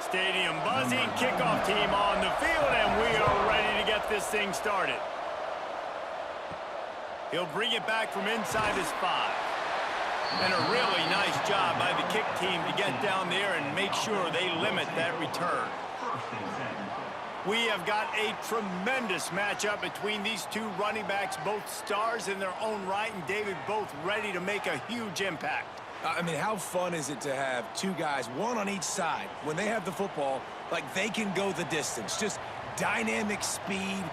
Stadium buzzing, kickoff team on the field, and we are ready to get this thing started. He'll bring it back from inside his 5. And a really nice job by the kick team to get down there and make sure they limit that return. We have got a tremendous matchup between these two running backs, both stars in their own right, and David, both ready to make a huge impact. I mean, how fun is it to have two guys, one on each side, when they have the football, like they can go the distance. Just dynamic speed,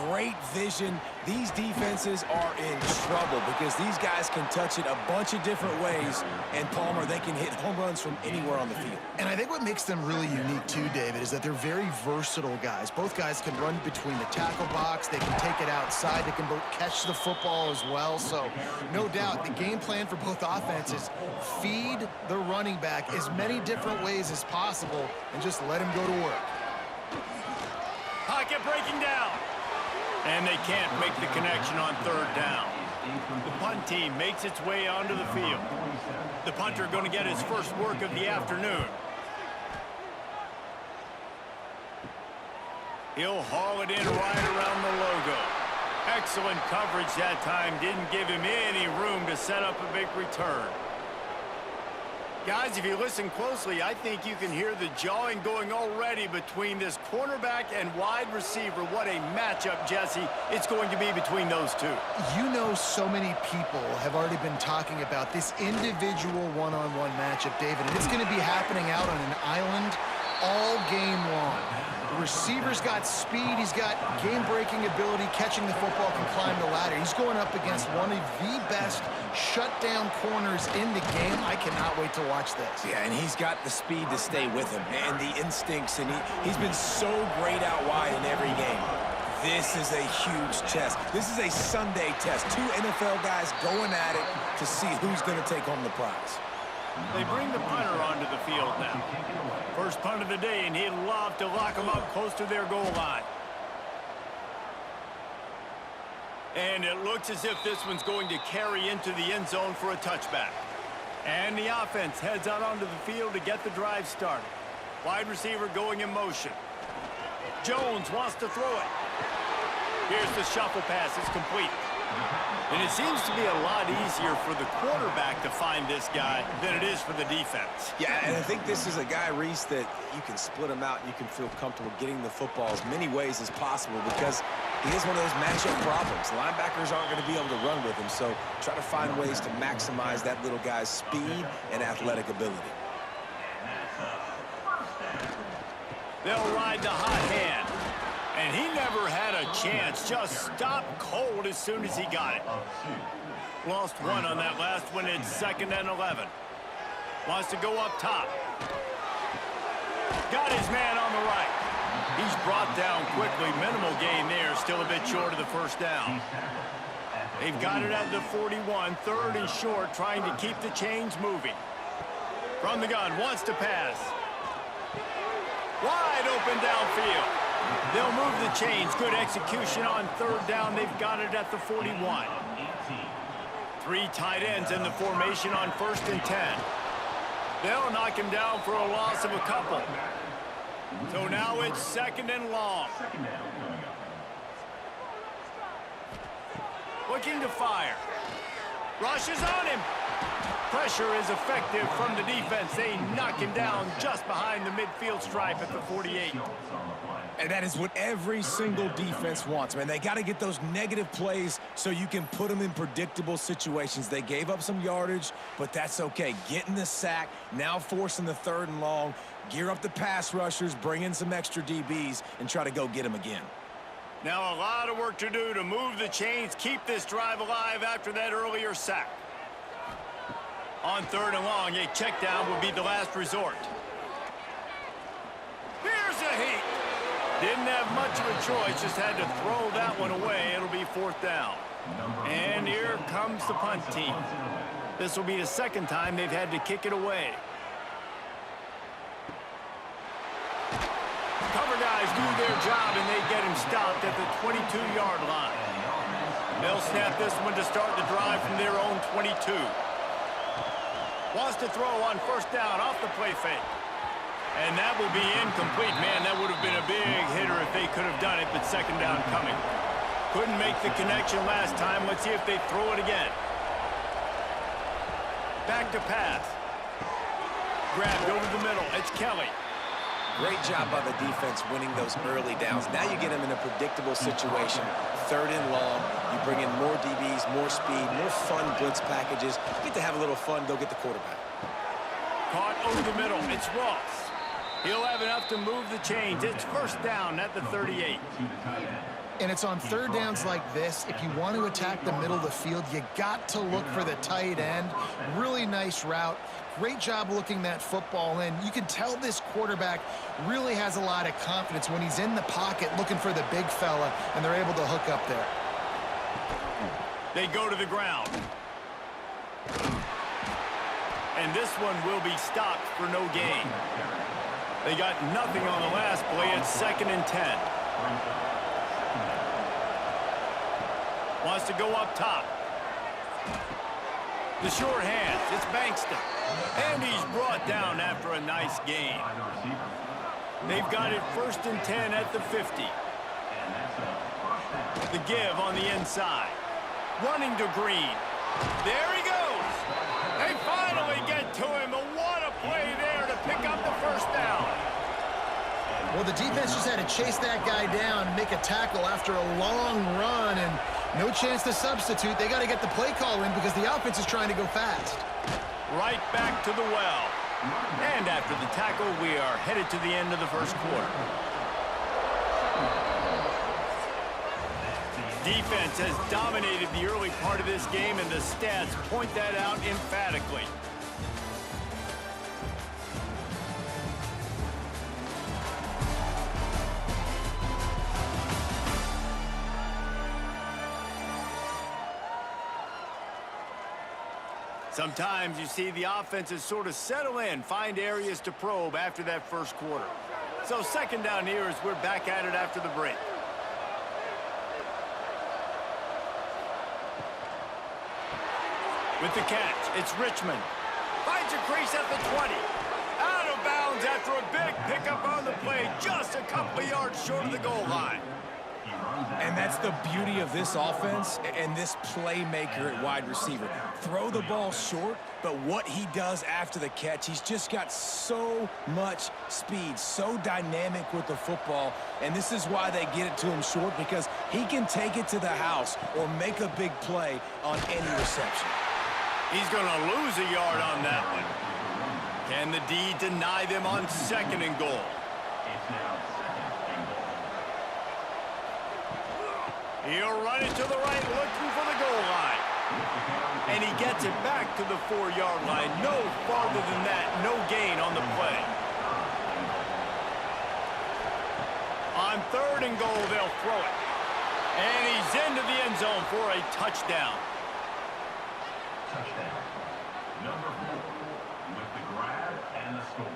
great vision. These defenses are in trouble because these guys can touch it a bunch of different ways, and Palmer, they can hit home runs from anywhere on the field. And I think what makes them really unique too, David, is that they're very versatile guys. Both guys can run between the tackle box, they can take it outside, they can both catch the football as well. So no doubt the game plan for both offenses, feed the running back as many different ways as possible and just let him go to work. Pocket breaking down. And they can't make the connection on 3rd down. The punt team makes its way onto the field. The punter going to get his first work of the afternoon. He'll haul it in right around the logo. Excellent coverage that time. Didn't give him any room to set up a big return. Guys, if you listen closely, I think you can hear the jawing going already between this cornerback and wide receiver. What a matchup, Jesse, it's going to be between those two. You know, so many people have already been talking about this individual one-on-one matchup, David, and it's going to be happening out on an island all game long. The receiver's got speed, he's got game-breaking ability, catching the football, can climb the ladder. He's going up against one of the best shutdown corners in the game. I cannot wait to watch this. Yeah, and he's got the speed to stay with him and the instincts, and he's been so great out wide in every game. This is a huge test. This is a Sunday test. Two NFL guys going at it to see who's going to take home the prize. They bring the punter onto the field now. First punt of the day, and he'd love to lock them up close to their goal line. And it looks as if this one's going to carry into the end zone for a touchback. And the offense heads out onto the field to get the drive started. Wide receiver going in motion. Jones wants to throw it. Here's the shuffle pass. It's complete. And it seems to be a lot easier for the quarterback to find this guy than it is for the defense. Yeah, and I think this is a guy, Reese, that you can split him out and you can feel comfortable getting the football as many ways as possible because he is one of those matchup problems. Linebackers aren't going to be able to run with him, so try to find ways to maximize that little guy's speed and athletic ability. They'll ride the hot hand. And he never had a chance. Just stopped cold as soon as he got it. Lost one on that last one. It's 2nd and 11. Wants to go up top. Got his man on the right. He's brought down quickly. Minimal gain there. Still a bit short of the first down. They've got it at the 41. 3rd and short, trying to keep the chains moving. From the gun, wants to pass. Wide open downfield. They'll move the chains. Good execution on 3rd down. They've got it at the 41. 3 tight ends in the formation on 1st and 10. They'll knock him down for a loss of a couple. So now it's 2nd and long. Looking to fire. Rushes on him. Pressure is effective from the defense. They knock him down just behind the midfield stripe at the 48. And that is what every single defense wants, man. They got to get those negative plays so you can put them in predictable situations. They gave up some yardage, but that's okay. Getting the sack, now forcing the 3rd and long, gear up the pass rushers, bring in some extra DBs, and try to go get them again. Now a lot of work to do to move the chains, keep this drive alive after that earlier sack. On 3rd and long, a check down would be the last resort. Here's a heat. Didn't have much of a choice, just had to throw that one away. It'll be 4th down. And here comes the punt team. This will be the 2nd time they've had to kick it away. Cover guys do their job, and they get him stopped at the 22-yard line. They'll snap this one to start the drive from their own 22. Wants to throw on 1st down off the play fake. And that will be incomplete. Man, that would have been a big hitter if they could have done it, but second down coming. Couldn't make the connection last time. Let's see if they throw it again. Back to pass. Grabbed over the middle. It's Kelly. Great job by the defense winning those early downs. Now you get them in a predictable situation. Third and long. You bring in more DBs, more speed, more fun blitz packages. You get to have a little fun. Go get the quarterback. Caught over the middle. It's Ross. He'll have enough to move the chains. It's first down at the 38. And it's on third downs like this. If you want to attack the middle of the field, you got to look for the tight end. Really nice route. Great job looking that football in. You can tell this quarterback really has a lot of confidence when he's in the pocket looking for the big fella, and they're able to hook up there. They go to the ground. And this one will be stopped for no gain. They got nothing on the last play. It's 2nd and 10. Wants to go up top. The short hands. It's Bankston. And he's brought down after a nice gain. They've got it 1st and 10 at the 50. The give on the inside. Running to Green. There he goes. They finally get to him. But what a play there to pick up the first down. Well, the defense just had to chase that guy down, make a tackle after a long run, and no chance to substitute. They got to get the play call in because the offense is trying to go fast. Right back to the well. And after the tackle, we are headed to the end of the first quarter. Defense has dominated the early part of this game, and the stats point that out emphatically. Sometimes you see the offenses sort of settle in, find areas to probe after that first quarter. So second down here as we're back at it after the break. With the catch, it's Richmond. Finds a crease at the 20. Out of bounds after a big pickup on the play, just a couple of yards short of the goal line. And that's the beauty of this offense and this playmaker at wide receiver. Throw the ball short, but what he does after the catch, he's just got so much speed, so dynamic with the football, and this is why they get it to him short, because he can take it to the house or make a big play on any reception. He's going to lose a yard on that one. Can the D deny them on 2nd and goal? He'll run it to the right, looking for the goal line. And he gets it back to the 4-yard line. No farther than that, no gain on the play. On 3rd and goal, they'll throw it. And he's into the end zone for a touchdown. Touchdown. Number 4 with the grab and the score.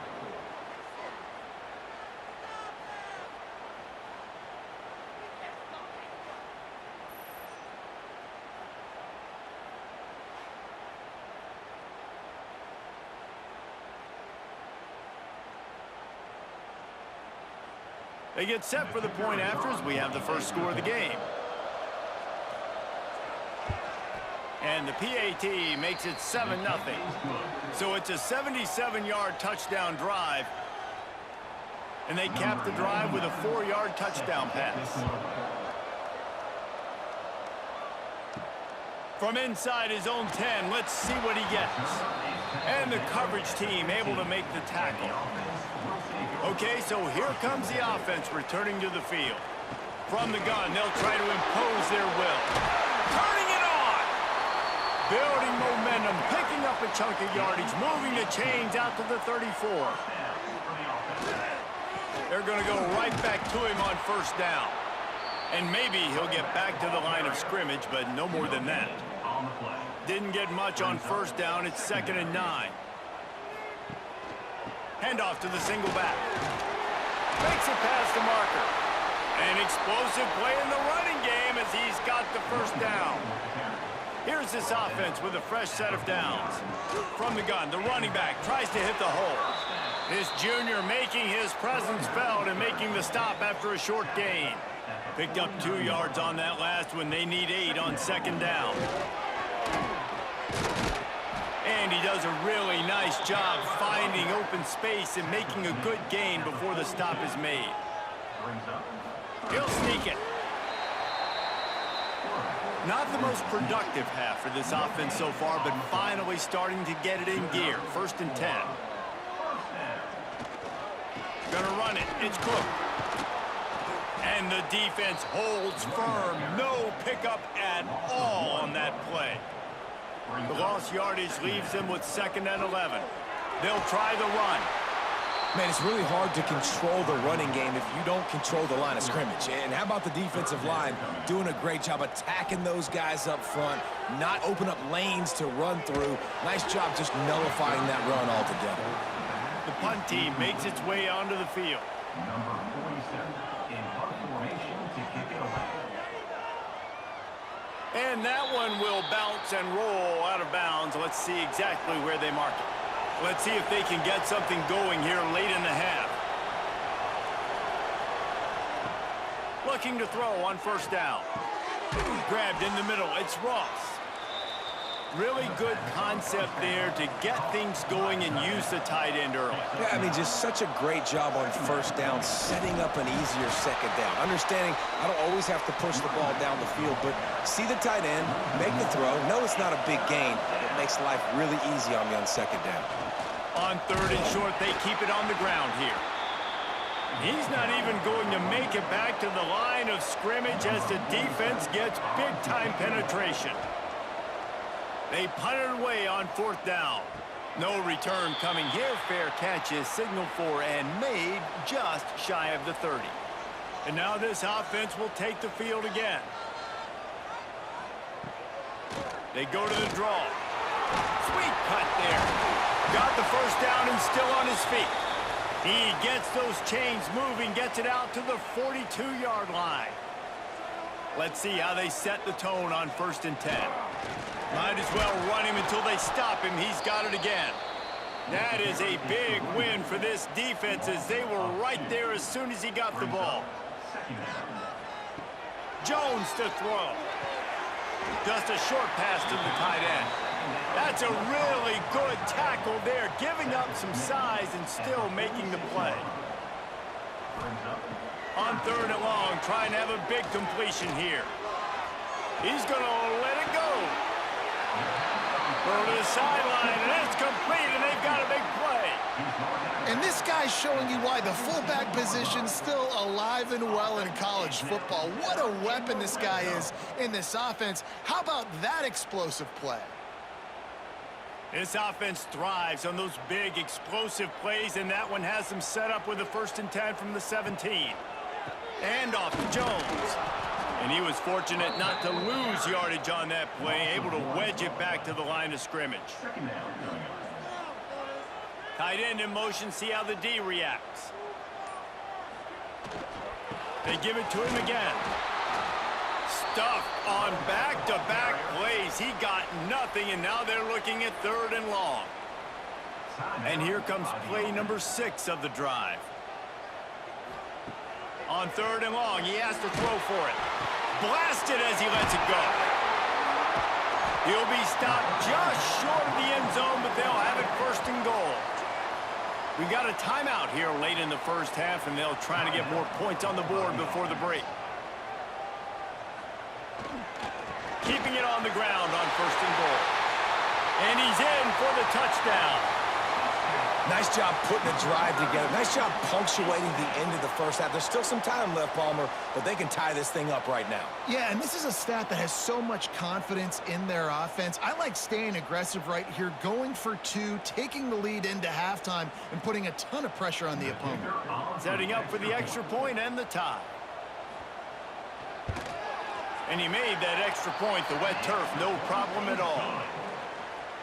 They get set for the point after as we have the first score of the game. And the PAT makes it 7-0. So it's a 77-yard touchdown drive. And they cap the drive with a 4-yard touchdown pass. From inside his own 10, let's see what he gets. And the coverage team able to make the tackle. Okay, so here comes the offense returning to the field. From the gun, they'll try to impose their will. Turning it on! Building momentum, picking up a chunk of yardage, moving the chains out to the 34. They're going to go right back to him on first down. And maybe he'll get back to the line of scrimmage, but no more than that. Didn't get much on first down. It's 2nd and 9. Handoff to the single back. Makes it past the marker. An explosive play in the running game as he's got the first down. Here's this offense with a fresh set of downs. From the gun, the running back tries to hit the hole. This junior making his presence felt and making the stop after a short gain. Picked up 2 yards on that last one. They need 8 on second down. And he does a really nice job finding open space and making a good gain before the stop is made. He'll sneak it. Not the most productive half for this offense so far, but finally starting to get it in gear. 1st and 10. Gonna run it. It's Cook. And the defense holds firm. No pickup at all on that play. The lost yardage leaves them with 2nd and 11. They'll try the run. Man, it's really hard to control the running game if you don't control the line of scrimmage. And how about the defensive line doing a great job attacking those guys up front, not open up lanes to run through. Nice job just nullifying that run altogether. The punt team makes its way onto the field. Number 47 in punt formation to kick it away. And that one will bounce and roll out of bounds. Let's see exactly where they mark it. Let's see if they can get something going here late in the half. Looking to throw on 1st down. Grabbed in the middle. It's Ross. Really good concept there to get things going and use the tight end early. Yeah, I mean, just such a great job on 1st down, setting up an easier 2nd down. Understanding I don't always have to push the ball down the field, but see the tight end, make the throw. No, it's not a big gain. It makes life really easy on me on 2nd down. On 3rd and short, they keep it on the ground here. He's not even going to make it back to the line of scrimmage as the defense gets big-time penetration. They punt it away on 4th down. No return coming here. Fair catch is signaled for and made just shy of the 30. And now this offense will take the field again. They go to the draw. Sweet cut there. Got the 1st down and still on his feet. He gets those chains moving, gets it out to the 42-yard line. Let's see how they set the tone on 1st and 10. Might as well run him until they stop him. He's got it again. That is a big win for this defense as they were right there as soon as he got the ball. Jones to throw. Just a short pass to the tight end. That's a really good tackle there, giving up some size and still making the play. On 3rd and long, trying to have a big completion here. He's going to let it go. Go to the sideline, and it's complete, and they've got a big play. And this guy's showing you why the fullback position's still alive and well in college football. What a weapon this guy is in this offense. How about that explosive play? This offense thrives on those big, explosive plays, and that one has them set up with a 1st and 10 from the 17. And off to Jones. And he was fortunate not to lose yardage on that play, able to wedge it back to the line of scrimmage. Tight end in motion, see how the D reacts. They give it to him again. Stuffed on back-to-back plays. He got nothing, and now they're looking at 3rd and long. And here comes play number 6 of the drive. On 3rd and long, he has to throw for it. Blasted as he lets it go. He'll be stopped just short of the end zone, but they'll have it 1st and goal. We got a timeout here late in the 1st half, and they'll try to get more points on the board before the break. Keeping it on the ground on 1st and goal. And he's in for the touchdown. Nice job putting a drive together. Nice job punctuating the end of the 1st half. There's still some time left, Palmer, but they can tie this thing up right now. Yeah, and this is a stat that has so much confidence in their offense. I like staying aggressive right here, going for 2, taking the lead into halftime, and putting a ton of pressure on the opponent. Setting up for the extra point and the tie. And he made that extra point, the wet turf, no problem at all.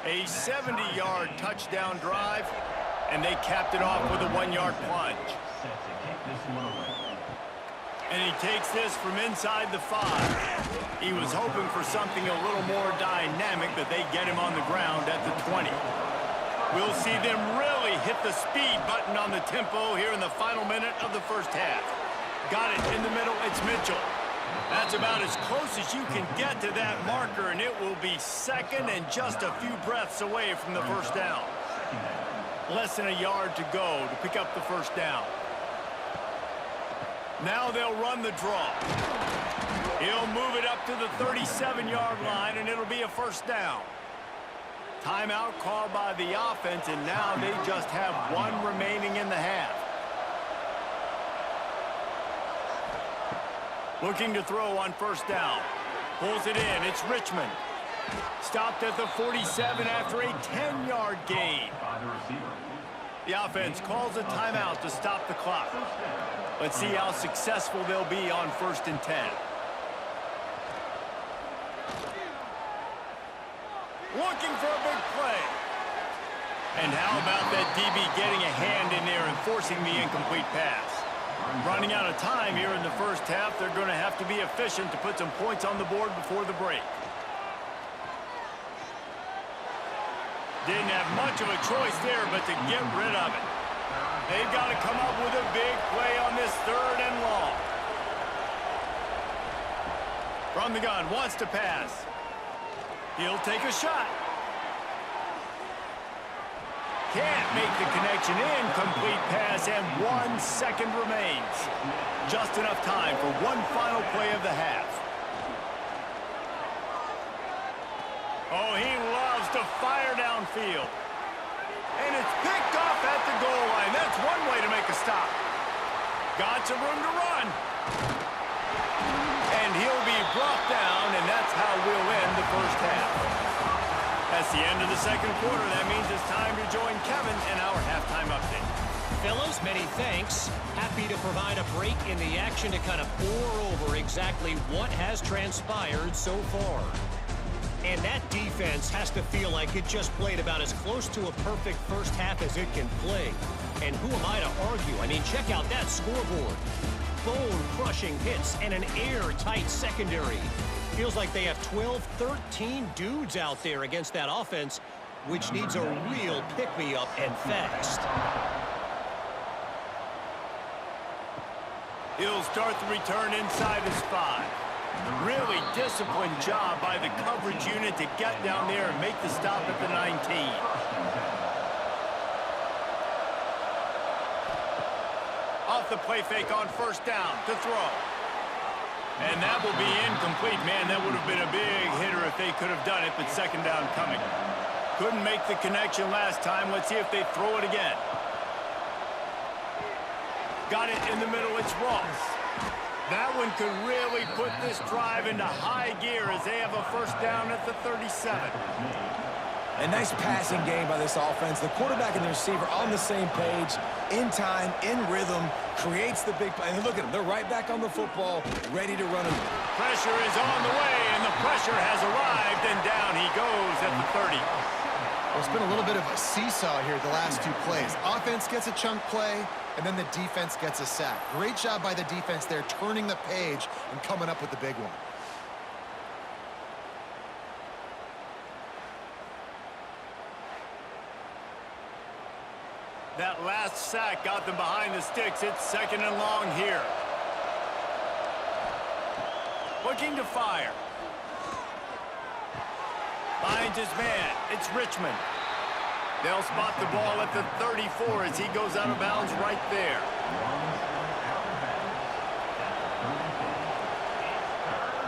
A 70-yard touchdown drive, and they capped it off with a 1-yard plunge. And he takes this from inside the 5. He was hoping for something a little more dynamic, but they get him on the ground at the 20. We'll see them really hit the speed button on the tempo here in the final minute of the first half. Got it in the middle. It's Mitchell. That's about as close as you can get to that marker, and it will be second and just a few breaths away from the first down. Less than a yard to go to pick up the first down. Now they'll run the draw. He'll move it up to the 37-yard line, and it'll be a first down. Timeout called by the offense, and now they just have one remaining in the half. Looking to throw on first down. Pulls it in. It's Richmond. Stopped at the 47 after a 10-yard gain. The offense calls a timeout to stop the clock. Let's see how successful they'll be on 1st and 10. Looking for a big play. And how about that DB getting a hand in there and forcing the incomplete pass? Running out of time here in the first half, they're going to have to be efficient to put some points on the board before the break. Didn't have much of a choice there, but to get rid of it. They've got to come up with a big play on this 3rd and long. From the gun, wants to pass. He'll take a shot. Can't make the connection. Incomplete pass, and 1 second remains. Just enough time for one final play of the half. Oh, he loves to fire downfield. And it's picked off at the goal line. That's one way to make a stop. Got some room to run. And he'll be brought down, and that's how we'll end the first half. That's the end of the second quarter. That means it's time to join Kevin in our halftime update. Fellas, many thanks. Happy to provide a break in the action to kind of pour over exactly what has transpired so far. And that defense has to feel like it just played about as close to a perfect first half as it can play. And who am I to argue? I mean, check out that scoreboard. Bone-crushing hits and an airtight secondary. Feels like they have 12, 13 dudes out there against that offense, which needs a real pick-me-up and fast. He'll start the return inside his 5. Really disciplined job by the coverage unit to get down there and make the stop at the 19. Off the play fake on first down to throw. And that will be incomplete. Man, that would have been a big hitter if they could have done it, but second down coming. Couldn't make the connection last time. Let's see if they throw it again. Got it in the middle. It's Ross. That one could really put this drive into high gear as they have a first down at the 37. A nice passing game by this offense. The quarterback and the receiver on the same page, in time, in rhythm, creates the big play. And look at them. They're right back on the football, ready to run it. Pressure is on the way, and the pressure has arrived, and down he goes at the 30. Well, it's been a little bit of a seesaw here the last 2 plays. Offense gets a chunk play, and then the defense gets a sack. Great job by the defense there, turning the page and coming up with the big one. That last sack got them behind the sticks. It's second and long here. Looking to fire. Finds his man. It's Richmond. They'll spot the ball at the 34 as he goes out of bounds right there.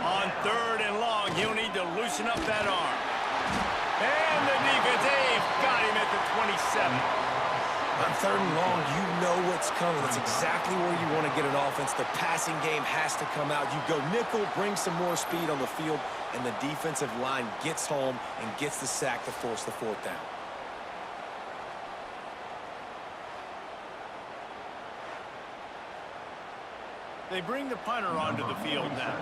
On 3rd and long, he'll need to loosen up that arm. And the defense, they've got him at the 27. On 3rd and long, you know what's coming. That's exactly where you want to get an offense. The passing game has to come out. You go nickel, bring some more speed on the field, and the defensive line gets home and gets the sack to force the 4th down. They bring the punter onto the field now.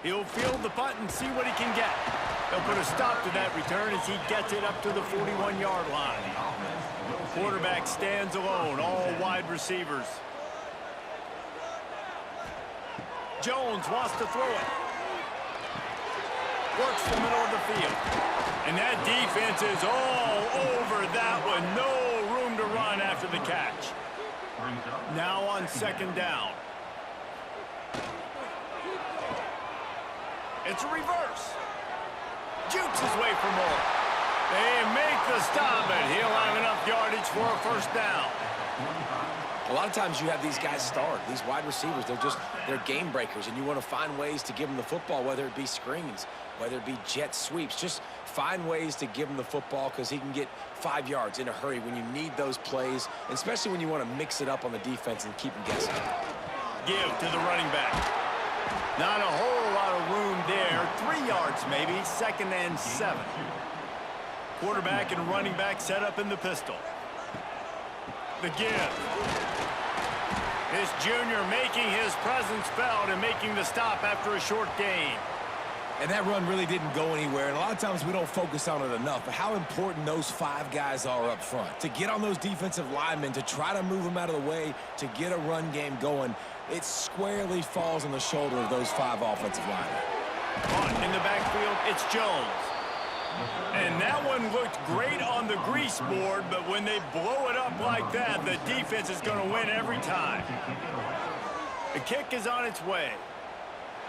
He'll field the punt and see what he can get. They'll put a stop to that return as he gets it up to the 41-yard line. Quarterback stands alone, all wide receivers. Jones wants to throw it. Works the middle of the field. And that defense is all over that one. No room to run after the catch. Now on second down. It's a reverse. Jukes his way for more. They make the stop, and he'll have enough yardage for a first down. A lot of times you have these guys start, these wide receivers, they're game breakers, and you want to find ways to give them the football, whether it be screens, whether it be jet sweeps. Just find ways to give him the football because he can get 5 yards in a hurry when you need those plays, especially when you want to mix it up on the defense and keep them guessing. Give to the running back. Not a whole lot of room there. 3 yards maybe, 2nd and 7. Quarterback and running back set up in the pistol. The give. This junior making his presence felt and making the stop after a short gain. And that run really didn't go anywhere, and a lot of times we don't focus on it enough, but how important those 5 guys are up front. To get on those defensive linemen, to try to move them out of the way, to get a run game going, it squarely falls on the shoulder of those 5 offensive linemen. Caught in the backfield, it's Jones. And that one looked great on the grease board, but when they blow it up like that, the defense is going to win every time. The kick is on its way.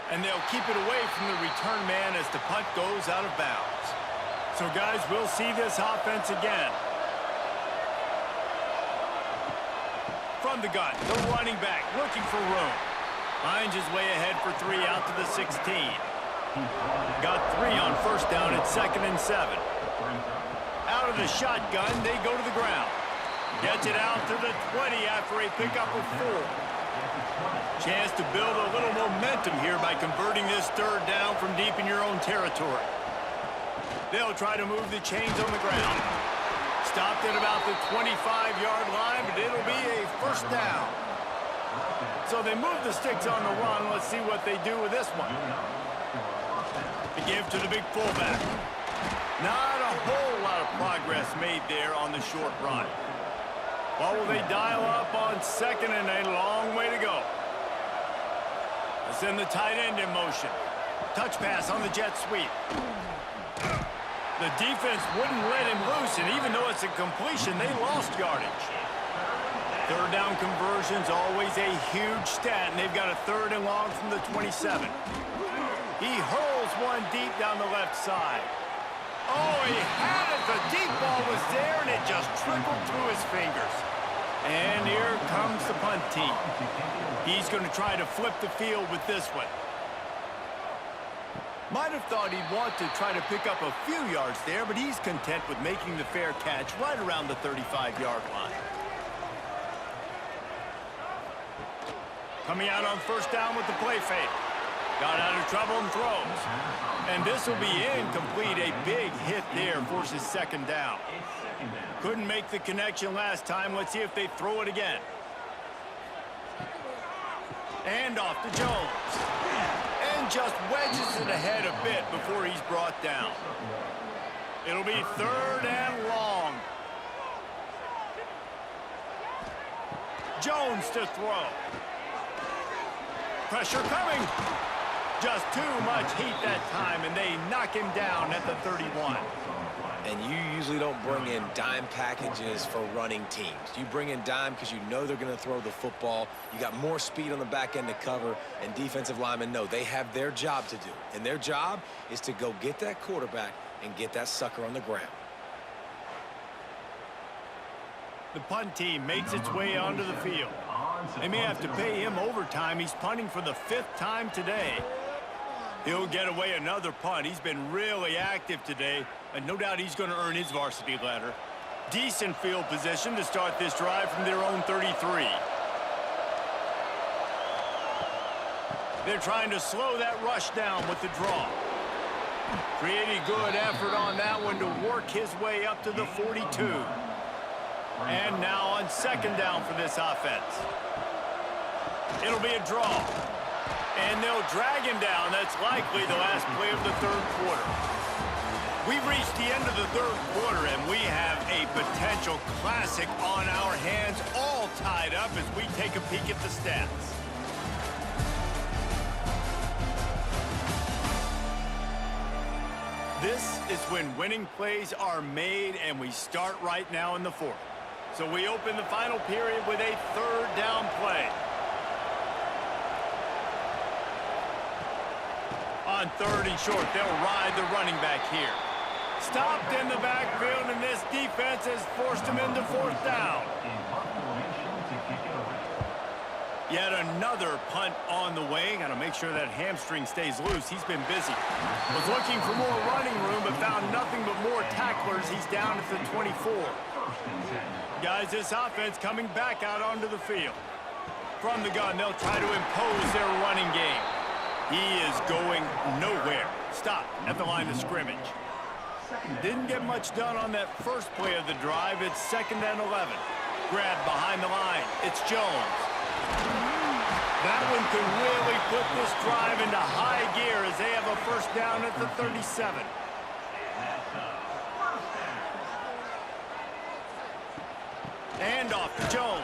And they'll keep it away from the return man as the punt goes out of bounds. So, guys, we'll see this offense again. From the gun, the running back looking for room. Finds his way ahead for 3 out to the 16. Got 3 on first down at 2nd and 7. Out of the shotgun, they go to the ground. Gets it out to the 20 after a pickup of 4. Chance to build a little momentum here by converting this 3rd down from deep in your own territory. They'll try to move the chains on the ground. Stopped at about the 25-yard line, but it'll be a first down. So they move the sticks on the run. Let's see what they do with this one. The give to the big fullback. Not a whole lot of progress made there on the short run. Well, will they dial up on 2nd and a long way to go? Send the tight end in motion. Touch pass on the jet sweep. The defense wouldn't let him loose, and even though it's a completion, they lost yardage. 3rd down conversion's always a huge stat, and they've got a 3rd and long from the 27. He hurls one deep down the left side. Oh, he had it. The deep ball was there, and it just trickled through his fingers. And here comes the punt team. He's going to try to flip the field with this one. Might have thought he'd want to try to pick up a few yards there, but he's content with making the fair catch right around the 35-yard line. Coming out on first down with the play fake. Got out of trouble and throws. And this will be incomplete. A big hit there forces 2nd down. Couldn't make the connection last time. Let's see if they throw it again. And off to Jones. And just wedges it ahead a bit before he's brought down. It'll be 3rd and long. Jones to throw. Pressure coming. Just too much heat that time, and they knock him down at the 31. And you usually don't bring in dime packages for running teams. You bring in dime because you know they're going to throw the football. You got more speed on the back end to cover, and defensive linemen know they have their job to do. And their job is to go get that quarterback and get that sucker on the ground. The punt team makes its way onto the field. They may have to pay him overtime. He's punting for the 5th time today. He'll get away another punt. He's been really active today, and no doubt he's going to earn his varsity letter. Decent field position to start this drive from their own 33. They're trying to slow that rush down with the draw. Pretty good effort on that one to work his way up to the 42. And now on 2nd down for this offense. It'll be a draw. And they'll drag him down. That's likely the last play of the 3rd quarter. We've reached the end of the 3rd quarter, and we have a potential classic on our hands, all tied up as we take a peek at the stats. This is when winning plays are made, and we start right now in the fourth. So we open the final period with a third down play. On third and short, they'll ride the running back here. Stopped in the backfield, and this defense has forced him into fourth down. Yet another punt on the way. Got to make sure that hamstring stays loose. He's been busy. Was looking for more running room, but found nothing but more tacklers. He's down at the 24. Guys, this offense coming back out onto the field. From the gun, they'll try to impose their running game. He is going nowhere. Stop at the line of scrimmage. Didn't get much done on that first play of the drive. It's 2nd and 11. Grab behind the line. It's Jones. That one could really put this drive into high gear as they have a first down at the 37. And off to Jones.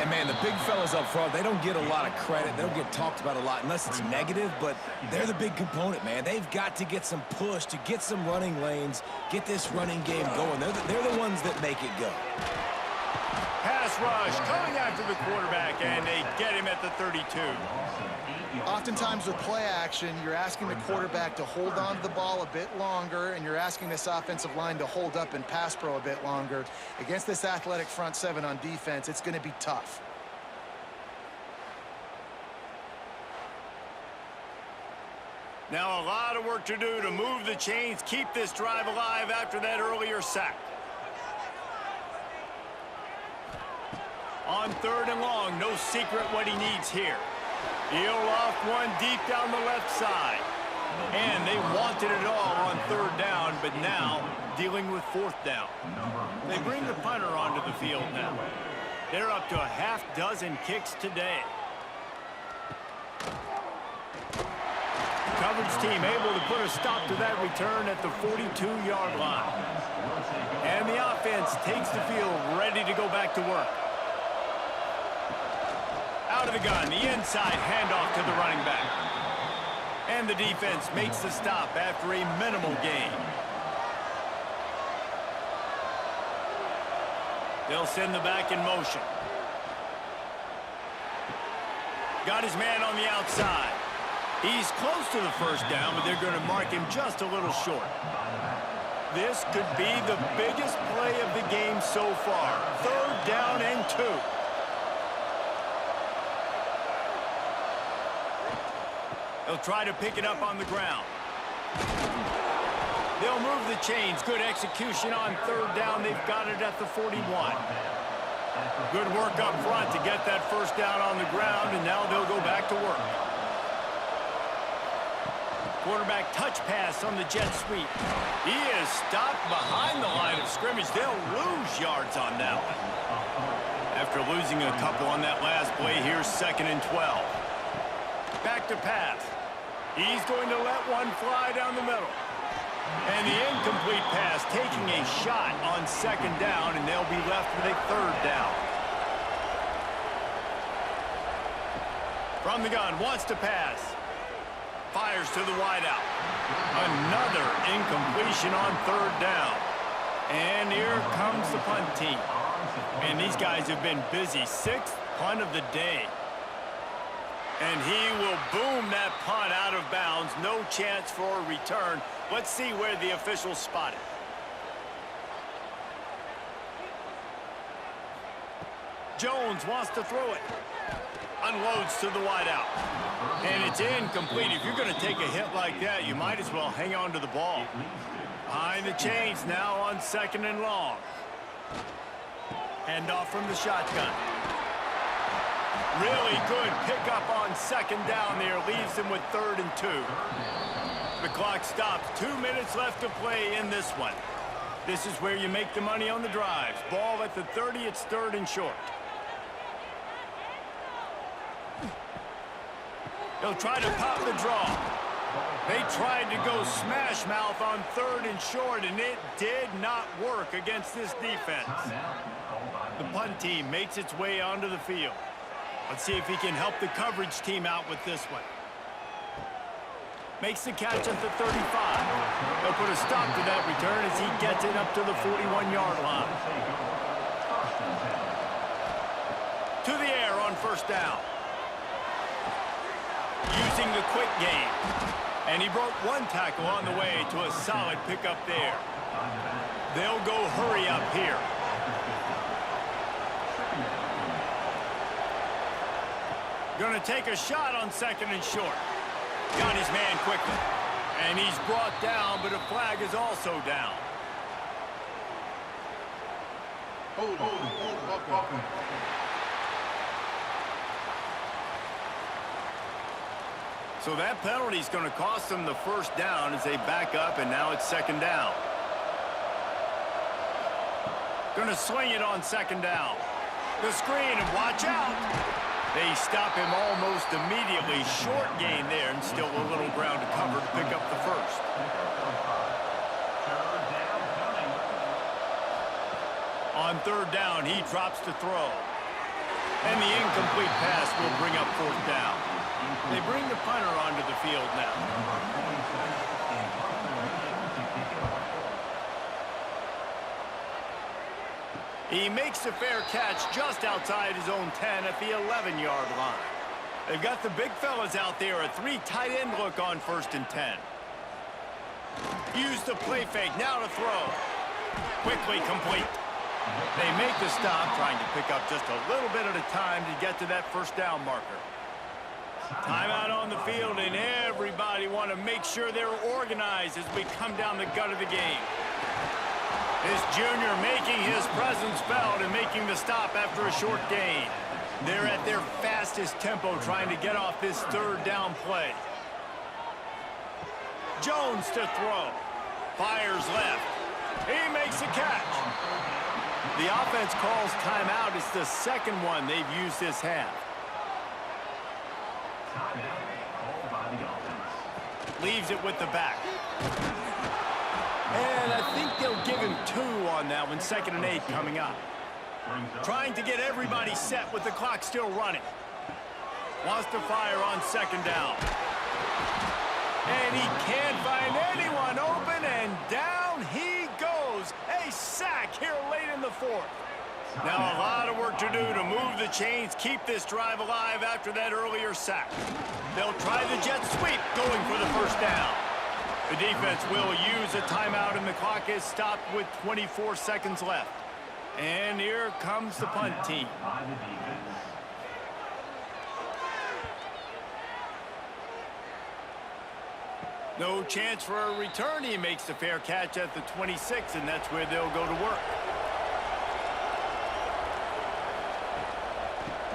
And, man, the big fellas up front, they don't get a lot of credit. They don't get talked about a lot unless it's negative, but they're the big component, man. They've got to get some push, to get some running lanes, get this running game going. They're the ones that make it go. Pass rush coming after the quarterback, and they get him at the 32. Oftentimes with play action, you're asking the quarterback to hold on to the ball a bit longer, and you're asking this offensive line to hold up and pass pro a bit longer. Against this athletic front seven on defense, it's going to be tough. Now a lot of work to do to move the chains, keep this drive alive after that earlier sack. On third and long, no secret what he needs here. He'll off one deep down the left side. And they wanted it all on third down, but now dealing with fourth down. They bring the punter onto the field now. They're up to a half dozen kicks today. Coverage team able to put a stop to that return at the 42-yard line. And the offense takes the field ready to go back to work. Out of the gun, the inside handoff to the running back. And the defense makes the stop after a minimal gain. They'll send the back in motion. Got his man on the outside. He's close to the first down, but they're going to mark him just a little short. This could be the biggest play of the game so far. Third down and 2. They'll try to pick it up on the ground. They'll move the chains. Good execution on third down. They've got it at the 41. Good work up front to get that first down on the ground, and now they'll go back to work. Quarterback touch pass on the jet sweep. He is stopped behind the line of scrimmage. They'll lose yards on that one. After losing a couple on that last play, here's 2nd and 12. Back to pass. He's going to let one fly down the middle. And the incomplete pass taking a shot on 2nd down, and they'll be left with a 3rd down. From the gun, wants to pass. Fires to the wideout. Another incompletion on 3rd down. And here comes the punt team. And these guys have been busy. 6th punt of the day. And he will boom that punt out of bounds. No chance for a return. Let's see where the officials spot it. Jones wants to throw it. Unloads to the wideout. And it's incomplete. If you're going to take a hit like that, you might as well hang on to the ball. Behind the chains now on 2nd and long. Handoff from the shotgun. Really good pickup on 2nd down there. Leaves them with 3rd and 2. The clock stops. 2 minutes left to play in this one. This is where you make the money on the drives. Ball at the 30. It's 3rd and short. They'll try to pop the draw. They tried to go smash mouth on 3rd and short, and it did not work against this defense. The punt team makes its way onto the field. Let's see if he can help the coverage team out with this one. Makes the catch at the 35. put a stop to that return as he gets it up to the 41-yard line. To the air on first down. Using the quick game. And he broke one tackle on the way to a solid pickup there. They'll go hurry up here. Going to take a shot on 2nd and short. Got his man quickly. And he's brought down, but a flag is also down. So that penalty is going to cost them the first down as they back up, and now it's 2nd down. Going to swing it on 2nd down. The screen, and watch out. They stop him almost immediately. Short gain there, and still a little ground to cover to pick up the first. On 3rd down, he drops to throw. And the incomplete pass will bring up 4th down. They bring the punter onto the field now. He makes a fair catch just outside his own 10 at the 11-yard line. They've got the big fellas out there, a 3 tight end look on 1st and 10. Use the play fake, now to throw. Quickly complete. They make the stop, trying to pick up just a little bit at a time to get to that 1st down marker. Timeout on the field, and everybody want to make sure they're organized as we come down the gut of the game. This junior making his presence felt and making the stop after a short gain. They're at their fastest tempo trying to get off this 3rd down play. Jones to throw. Fires left. He makes a catch. The offense calls timeout. It's the 2nd one they've used this half. Leaves it with the back. And I think they'll give him 2 on that one. 2nd and 8 coming up. Trying to get everybody set with the clock still running. Wants to fire on 2nd down. And he can't find anyone open, and down he goes. A sack here late in the 4th. Now a lot of work to do to move the chains, keep this drive alive after that earlier sack. They'll try the jet sweep, going for the 1st down. The defense will use a timeout, and the clock is stopped with 24 seconds left. And here comes the punt team. No chance for a return. He makes the fair catch at the 26, and that's where they'll go to work.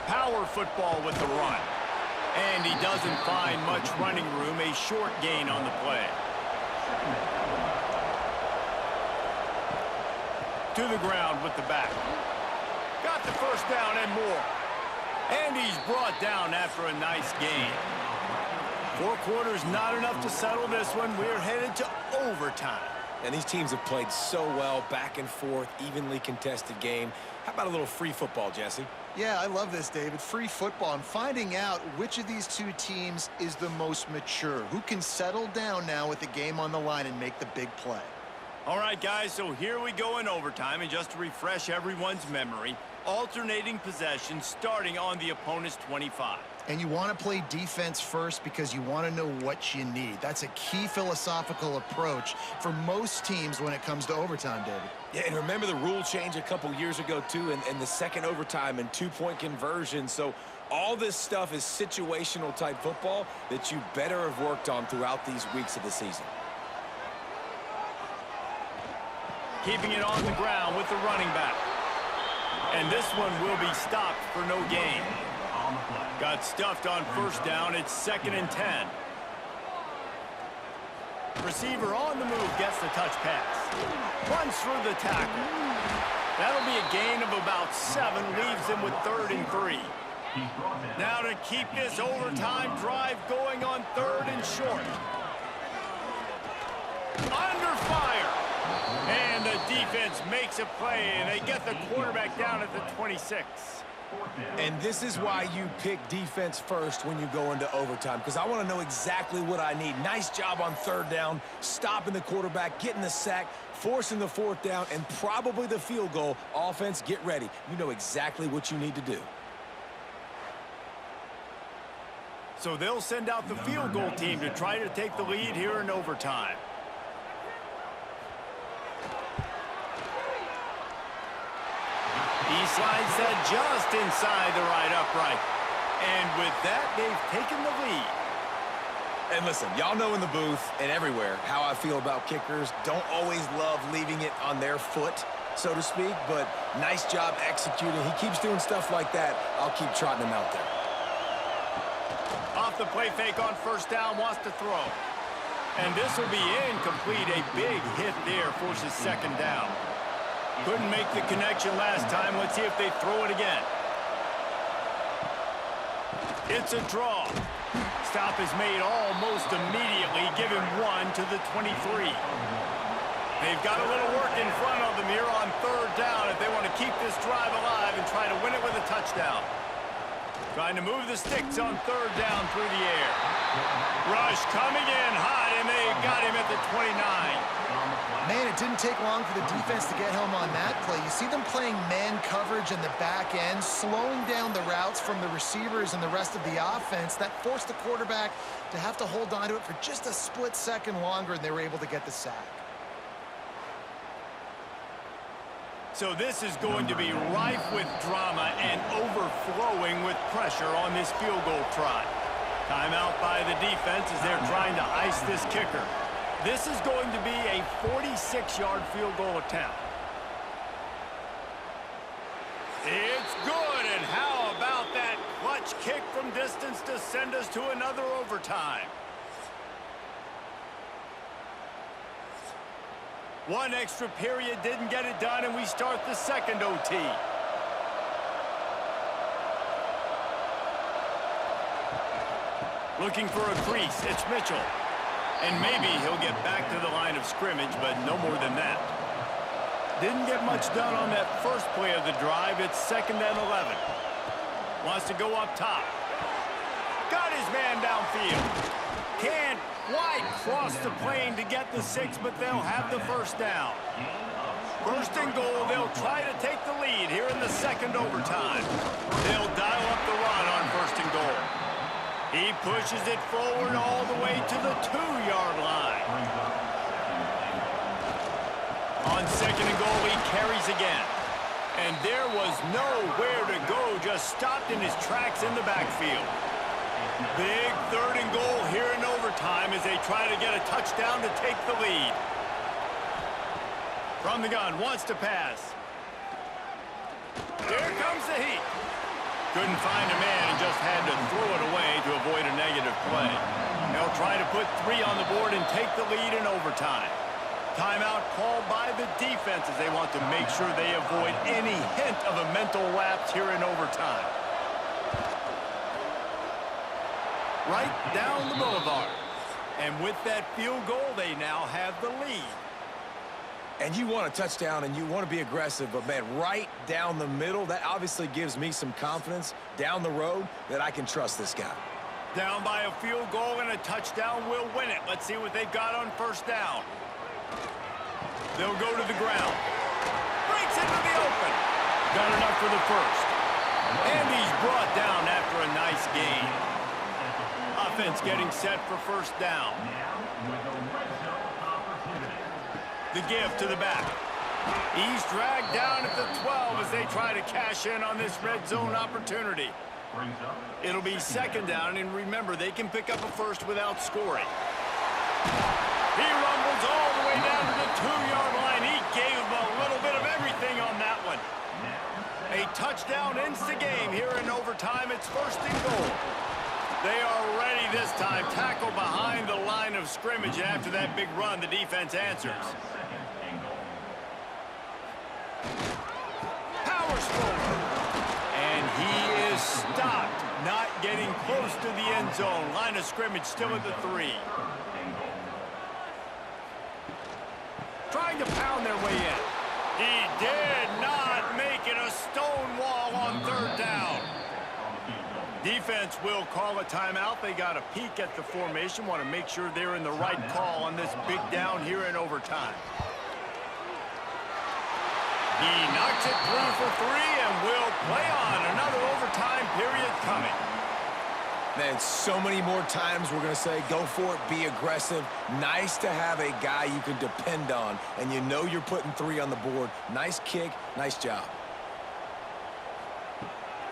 Power football with the run. And he doesn't find much running room. A short gain on the play. To the ground with the back. Got the 1st down and more. And he's brought down after a nice gain. 4 quarters not enough to settle this one. We're headed to overtime. And these teams have played so well, back and forth, evenly contested game. How about a little free football, Jesse? Yeah, I love this, David. Free football and finding out which of these 2 teams is the most mature, who can settle down now with the game on the line and make the big play. All right, guys, so here we go in overtime, and just to refresh everyone's memory, alternating possession starting on the opponent's 25. And you want to play defense first because you want to know what you need. That's a key philosophical approach for most teams when it comes to overtime, David. Yeah, and remember the rule change a couple years ago, too, and the 2nd overtime and 2-point conversion. So all this stuff is situational type football that you better have worked on throughout these weeks of the season. Keeping it on the ground with the running back. And this one will be stopped for no gain. Got stuffed on 1st down. It's 2nd and 10. Receiver on the move gets the touch pass. Runs through the tackle. That'll be a gain of about 7. Leaves him with 3rd and 3. Now to keep this overtime drive going on 3rd and short. Under fire. And the defense makes a play, and they get the quarterback down at the 26. And this is why you pick defense first when you go into overtime, because I want to know exactly what I need. Nice job on third down, stopping the quarterback, getting the sack, forcing the fourth down, and probably the field goal. Offense, get ready. You know exactly what you need to do. So they'll send out the field goal team to try to take the lead here in overtime. He slides that just inside the right upright. And with that, they've taken the lead. And listen, y'all know in the booth and everywhere how I feel about kickers. Don't always love leaving it on their foot, so to speak, but nice job executing. He keeps doing stuff like that. I'll keep trotting him out there. Off the play fake on first down, wants to throw. And this will be incomplete. A big hit there forces second down. Couldn't make the connection last time. Let's see if they throw it again. It's a draw. Stop is made almost immediately. Give him 1 to the 23. They've got a little work in front of them here on third down if they want to keep this drive alive and try to win it with a touchdown. Trying to move the sticks on third down through the air. Rush coming in hot, and they got him at the 29. Man, it didn't take long for the defense to get home on that play. You see them playing man coverage in the back end, slowing down the routes from the receivers and the rest of the offense. That forced the quarterback to have to hold on to it for just a split second longer, and they were able to get the sack. So this is going to be rife with drama and overflowing with pressure on this field goal try. Timeout by the defense as they're trying to ice this kicker. This is going to be a 46-yard field goal attempt. It's good, and how about that clutch kick from distance to send us to another overtime? One extra period didn't get it done, and we start the second OT. Looking for a crease, it's Mitchell. And maybe he'll get back to the line of scrimmage, but no more than that. Didn't get much done on that first play of the drive. It's 2nd and 11. Wants to go up top. Got his man downfield. Can't quite cross the plane to get the 6, but they'll have the first down. First and goal, they'll try to take the lead here in the second overtime. They'll dial up the run on first and goal. He pushes it forward all the way to the 2-yard line. On second and goal, he carries again. And there was nowhere to go, just stopped in his tracks in the backfield. Big 3rd and goal here in overtime as they try to get a touchdown to take the lead. From the gun, wants to pass. Here comes the heat. Couldn't find a man and just had to throw it away to avoid a negative play. They'll try to put 3 on the board and take the lead in overtime. Timeout called by the defense as they want to make sure they avoid any hint of a mental lapse here in overtime. Right down the boulevard. And with that field goal, they now have the lead. And you want a touchdown and you want to be aggressive, but man, right down the middle, that obviously gives me some confidence down the road that I can trust this guy. Down by a field goal and a touchdown will win it. Let's see what they've got on first down. They'll go to the ground. Breaks into the open. Got enough for the first. And he's brought down after a nice gain. Offense getting set for first down. The give to the back. He's dragged down at the 12 as they try to cash in on this red zone opportunity. It'll be second down, and remember, they can pick up a first without scoring. He rumbles all the way down to the 2-yard line. He gave him a little bit of everything on that one. A touchdown ends the game here in overtime. It's first and goal. They are ready this time. Tackle behind the line of scrimmage, and after that big run, the defense answers. Powers forward. And he is stopped, not getting close to the end zone. Line of scrimmage still at the 3. Trying to pound their way in. He did not make it. A stone wall on third down. offense will call a timeout. They got a peek at the formation, want to make sure they're in the right call on this big down here in overtime. He knocks it through for three and will play on. Another overtime period coming. Man, so many more times we're going to say, go for it, be aggressive. Nice to have a guy you can depend on, and you know you're putting three on the board. Nice kick, nice job.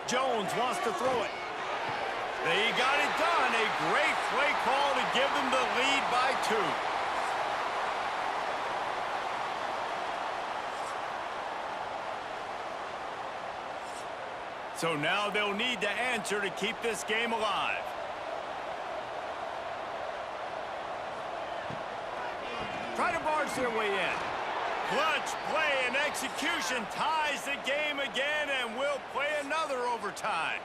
Jones wants to throw it. They got it done. A great play call to give them the lead by 2. So now they'll need to answer to keep this game alive. Try to barge their way in. Clutch play and execution ties the game again and will play another overtime.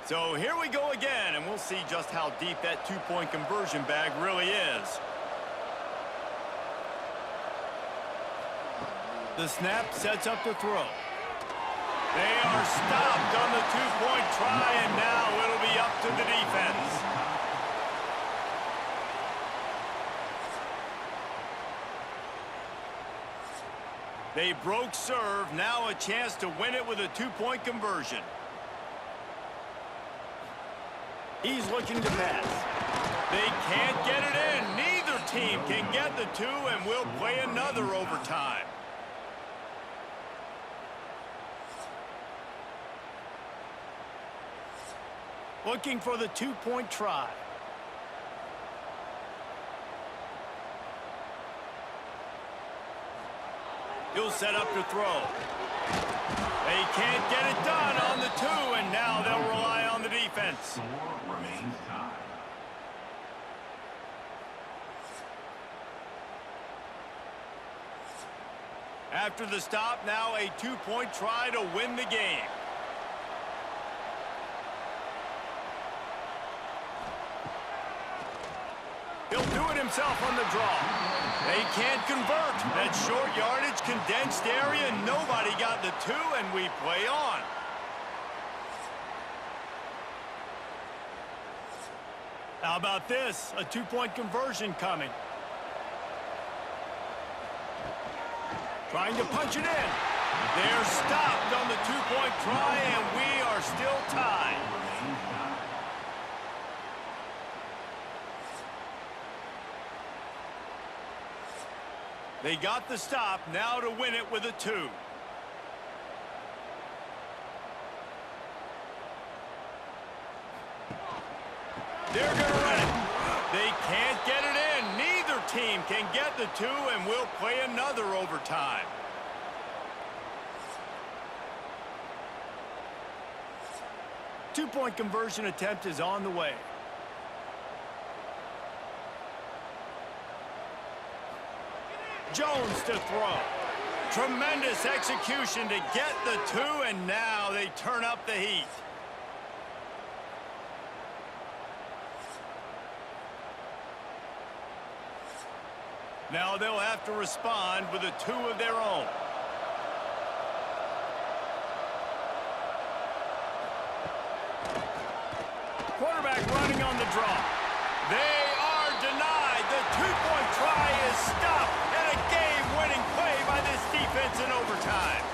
So here we go again, and we'll see just how deep that two-point conversion bag really is. The snap sets up the throw. They are stopped on the two-point try, and now it'll be up to the defense. They broke serve, now a chance to win it with a two-point conversion. He's looking to pass. They can't get it in. Neither team can get the two, and we'll play another overtime. Looking for the two-point try. He'll set up to throw. They can't get it done on the two, and now they'll rely on the defense. Score remains tied. After the stop, now a two-point try to win the game. He'll do it himself on the draw. They can't convert. That short yardage, condensed area, nobody got the two, and we play on. How about this? A two-point conversion coming. Trying to punch it in. They're stopped on the two-point try, and we are still tied. They got the stop, now to win it with a 2. They're going to run it. They can't get it in. Neither team can get the 2, and we'll play another overtime. Two-point conversion attempt is on the way. Jones to throw. Tremendous execution to get the 2, and now they turn up the heat. Now they'll have to respond with a 2 of their own. Quarterback running on the draw. They are denied. The two-point try is stopped, and a game-winning play by this defense in overtime.